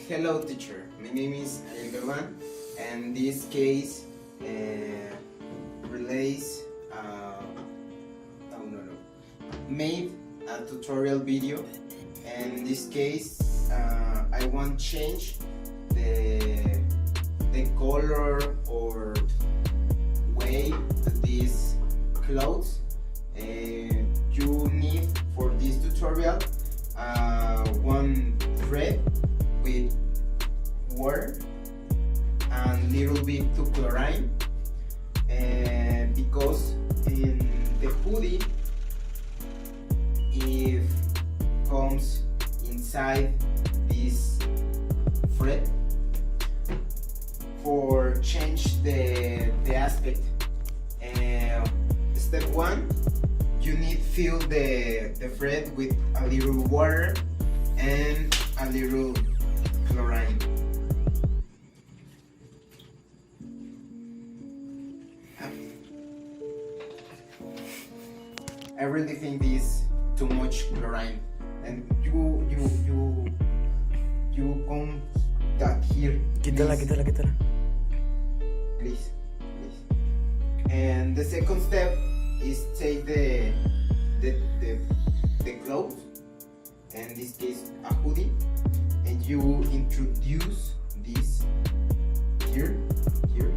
Hello teacher, my name is Ariel Galvan, and this case relays made a tutorial video, and in this case I want to change the color or way these clothes. You need for this tutorial one thread with water and little bit to chlorine, because in the hoodie, if comes inside this thread, for change the aspect, step 1, you need fill the thread with a little water and a little chlorine. I really think this too much chlorine, and you come that here. Quítala. Please. And the second step is take the clothes, and in this case a hoodie, and you introduce this here. Yes.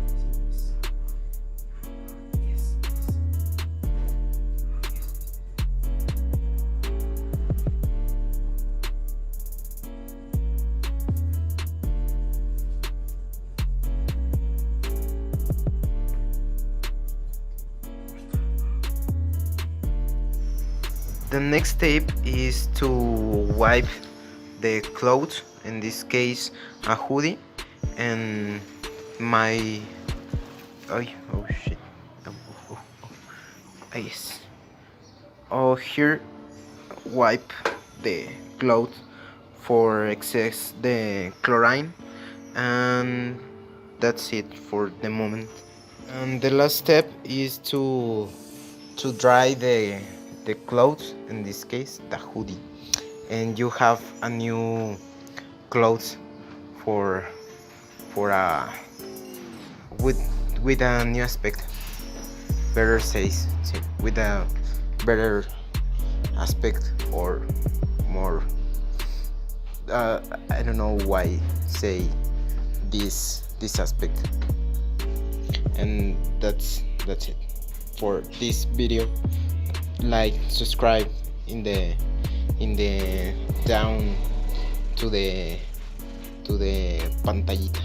The next step is to wipe the clothes, in this case a hoodie, and my yes. Here wipe the clothes for excess the chlorine, and that's it for the moment. And the last step is to dry the clothes, in this case the hoodie, and you have a new clothes for a with a new aspect, better says, with a better aspect, or more I don't know why say this aspect. And that's it for this video. Like, subscribe in the down to the pantallita.